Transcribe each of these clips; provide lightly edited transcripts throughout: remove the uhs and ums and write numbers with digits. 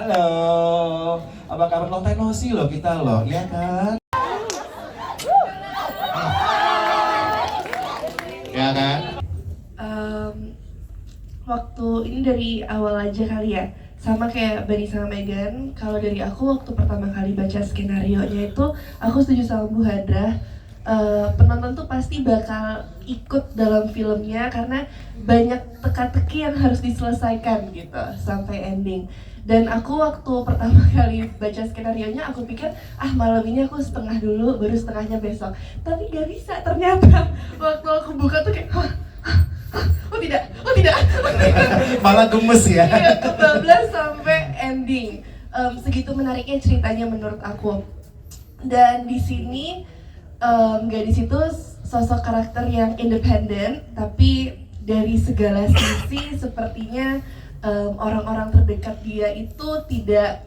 Halo, apa kabar? Long time no see loh kita loh, iya kan? Ya kan? Waktu ini dari awal aja kali ya, sama kayak Bani sama Megan. Kalau dari aku waktu pertama kali baca skenario-nya itu, aku setuju sama Bu Hadrah. Penonton tuh pasti bakal ikut dalam filmnya karena banyak teka-teki yang harus diselesaikan gitu sampai ending. Dan aku waktu pertama kali baca skenario-nya, aku pikir malam ini aku setengah dulu, baru setengahnya besok. Tapi gak bisa ternyata. Waktu aku buka tuh kayak oh tidak. Malah gemes ya. Iya, kebablas sampai ending. Segitu menariknya ceritanya menurut aku. Dan di sini gadis itu sosok karakter yang independen, tapi dari segala sisi sepertinya orang-orang terdekat dia itu tidak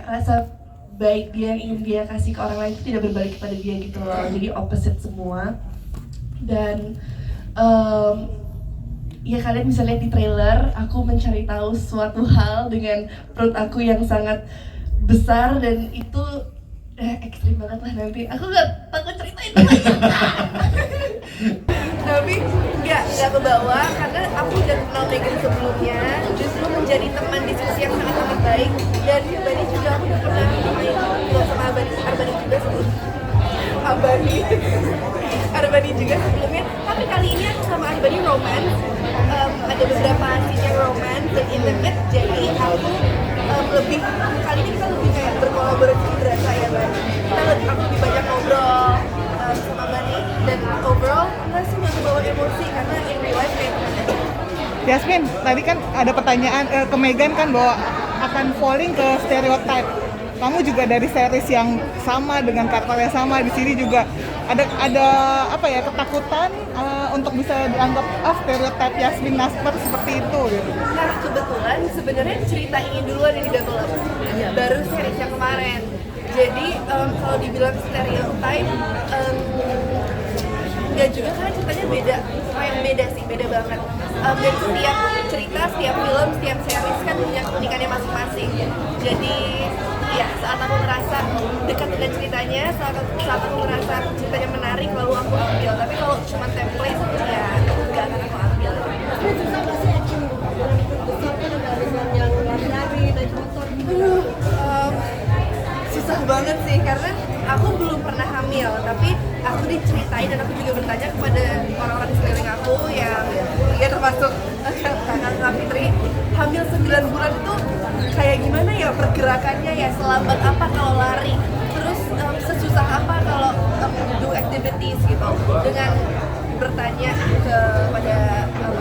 rasa baik dia yang ingin dia kasih ke orang lain itu tidak berbalik kepada dia gitu loh. Jadi opposite semua. Dan ya kalian bisa lihat di trailer, aku mencari tahu suatu hal dengan perut aku yang sangat besar dan itu ekstrim banget lah nanti. Aku gak takut ceritain lagi. Tapi nggak ke bawah karena aku udah kenal Megan sebelumnya, justru menjadi teman diskusi yang sangat baik. Dan Bani juga aku udah pernah main film sama Arbani juga Arbani juga sebelumnya. Tapi kali ini aku sama Arbani romance. Ada beberapa scene yang romance dan intimate, jadi aku lebih kali ini kita lebih kayak berkolaborasi berasa ya Bani. Aku lebih banyak ngobrol sama Bani dan overall nggak sih nggak kebawa emosi karena in real life kayak gimana. Yasmin, tadi kan ada pertanyaan ke Megan kan bahwa akan falling ke stereotype. Kamu juga dari series yang sama dengan karakter yang sama, di sini juga ada ketakutan untuk bisa dianggap stereotip Yasmin Nasper seperti itu gitu. Nah kebetulan sebenarnya cerita ini duluan yang didevelop, baru series yang kemarin. Jadi kalau dibilang stereotype nggak juga karena ceritanya beda banget. Dan setiap cerita, setiap film, setiap series kan punya keunikannya masing-masing. Jadi ya saat aku ngerasa dekat dengan ceritanya, saat aku ngerasa ceritanya menarik, lalu aku ambil. Tapi kalau cuma template ya nggak akan aku ambil. Susah banget sih karena aku belum pernah hamil, tapi aku diceritain dan aku juga bertanya kepada orang-orang di sekeliling aku yang ya termasuk kakak Fitri, hamil 9 bulan itu kayak gimana ya pergerakannya ya, selambat apa kalau lari, terus sesusah apa kalau do activities gitu. Dengan bertanya kepada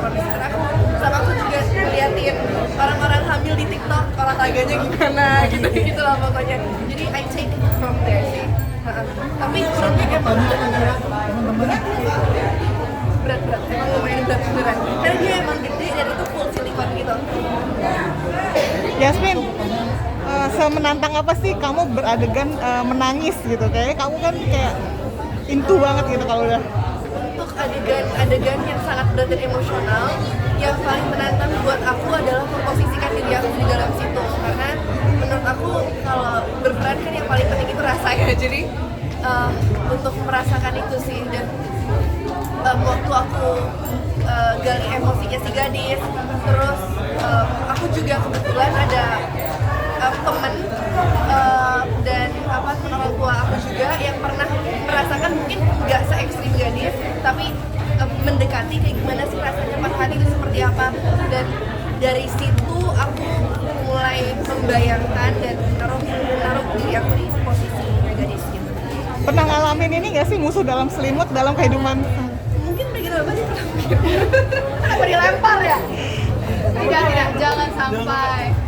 produser aku, sama aku juga ngeliatin orang-orang hamil di TikTok olahraganya gimana gitu lah pokoknya. Jadi I take from there sih. Tapi filmnya emang berat, emang lumayan berat beneran. Karena dia emang gede dan itu full silikon gitu. Yasmin, semenantang apa sih kamu beradegan menangis gitu? Kayaknya kamu kan kayak into banget gitu kalau udah. Untuk adegan yang sangat berat dan emosional, yang paling menantang buat aku adalah memposisikan diri aku di dalam situ. Karena menurut aku kalau berperan kan yang paling penting itu rasa ya. Jadi untuk merasakan itu sih. Dan waktu aku gali emosinya si gadis, terus aku juga kebetulan ada temen dan teman orang tua aku juga yang pernah merasakan mungkin nggak se-ekstrim gadis, tapi mendekati kayak gimana sih rasanya patah hati itu seperti apa. Dan dari situ aku mulai membayangkan dan menaruh diri aku di posisi gadis gitu. Pernah ngalamin ini nggak sih musuh dalam selimut dalam kehidupan? Mungkin begitu banget pernah. Kenapa dilempar ya? Tidak, jangan sampai.